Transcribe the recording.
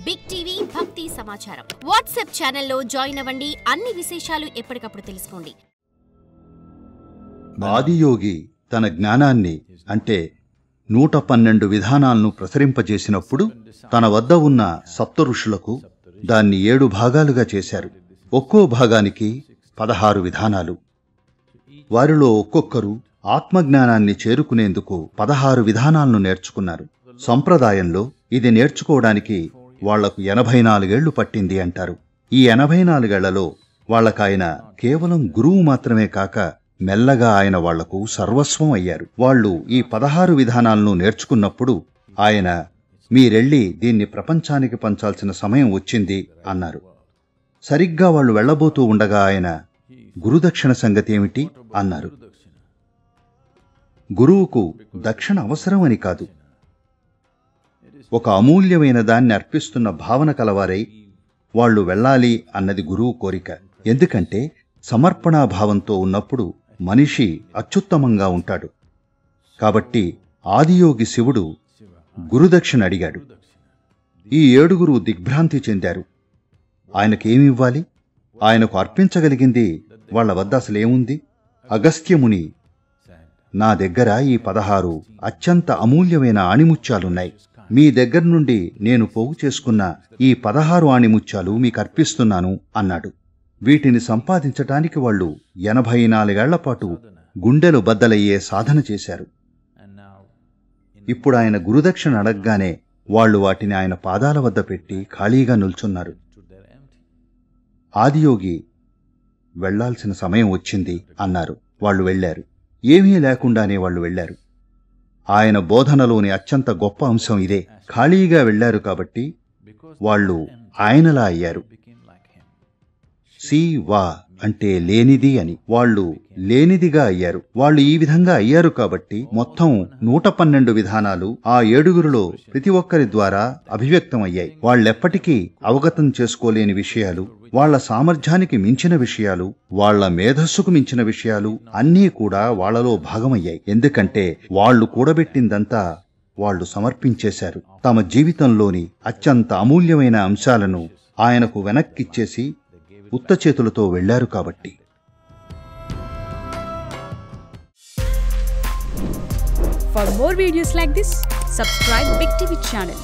Big TV భక్తి సమాచారం WhatsApp ఛానల్లో జాయిన్ అవ్వండి. అన్ని విశేషాలు ఎప్పటికప్పుడు తెలుసుకోండి. ఆదియోగి తన జ్ఞానాన్ని అంటే 112 విధానాలను ప్రసరింపజేసినప్పుడు తన వద్ద ఉన్న సప్త ఋషులకు దాన్ని 7 భాగాలుగా చేశారు. ఒక్కో భాగానికి 16 విధానాలు. వారిలో ఒక్కొక్కరు ఆత్మజ్ఞానాన్ని చేరుకునేందుకు 16 విధానాలను నేర్చుకున్నారు. సంప్రదాయంలో ఇది నేర్చుకోవడానికి వాళ్లకు 84 ఏళ్లు పట్టింది అంటారు. ఈ 84 ఏళ్లలో వాళ్లకాయన కేవలం గురువు మాత్రమే కాక మెల్లగా ఆయన వాళ్లకు సర్వస్వం అయ్యారు. వాళ్ళు ఈ 16 విధానాలను నేర్చుకున్నప్పుడు ఆయన మీరెళ్ళి దీన్ని ప్రపంచానికి పంచాల్సిన సమయం వచ్చింది అన్నారు. సరిగ్గా వాళ్ళు వెళ్లబోతూ ఉండగా ఆయన గురుదక్షిణ సంగతి ఏమిటి అన్నారు. గురువుకు దక్షిణ అవసరం అని కాదు, ఒక అమూల్యమైన దాన్ని అర్పిస్తున్న భావన కలవారై వాళ్ళు వెళ్ళాలి అన్నది గురువు కోరిక. ఎందుకంటే సమర్పణాభావంతో ఉన్నప్పుడు మనిషి అత్యుత్తమంగా ఉంటాడు. కాబట్టి ఆదియోగి శివుడు గురుదక్షిణ అడిగాడు. ఈ 7గురు దిగ్భ్రాంతి చెందారు. ఆయనకేమివ్వాలి? ఆయనకు అర్పించగలిగింది వాళ్ల వద్ద అసలేముంది? అగస్త్యముని, నా దగ్గర ఈ 16 అత్యంత అమూల్యమైన ఆణిముత్యాలున్నాయి. మీ దగ్గర నుండి నేను పోగు చేసుకున్న ఈ 16 ఆణిముత్యాలు మీకు అర్పిస్తున్నాను అన్నాడు. వీటిని సంపాదించటానికి వాళ్ళు 84 ఏళ్లపాటు గుండెలు బద్దలయ్యే సాధన చేశారు. ఇప్పుడు ఆయన గురుదక్షిణ అడగగానే వాళ్ళు వాటిని ఆయన పాదాల వద్ద పెట్టి ఖాళీగా నిల్చున్నారు. ఆదియోగి వెళ్లాల్సిన సమయం వచ్చింది అన్నారు. వాళ్ళు వెళ్లారు. ఏమీ లేకుండానే వాళ్ళు వెళ్లారు. ఆయన బోధనలోని అత్యంత గొప్ప అంశం ఇదే. ఖాళీగా వెళ్లారు కాబట్టి వాళ్ళు ఆయనలా అయ్యారు. వా అంటే లేనిది అని. వాళ్ళు లేనిదిగా అయ్యారు. వాళ్ళు ఈ విధంగా అయ్యారు కాబట్టి మొత్తం 112 విధానాలు ఆ 7గురులో ప్రతి ఒక్కరి ద్వారా అభివ్యక్తం అయ్యాయి. వాళ్ళెప్పటికీ అవగతం చేసుకోలేని విషయాలు, వాళ్ల సామర్థ్యానికి మించిన విషయాలు, వాళ్ల మేధస్సుకు మించిన విషయాలు అన్నీ కూడా వాళ్లలో భాగమయ్యాయి. ఎందుకంటే వాళ్ళు కూడబెట్టిందంతా వాళ్ళు సమర్పించేశారు. తమ జీవితంలోని అత్యంత అమూల్యమైన అంశాలను ఆయనకు వెనక్కిచ్చేసి ఉత్త చేతులతో వెళ్లారు కాబట్టి. For more videos like this, subscribe Big TV channel.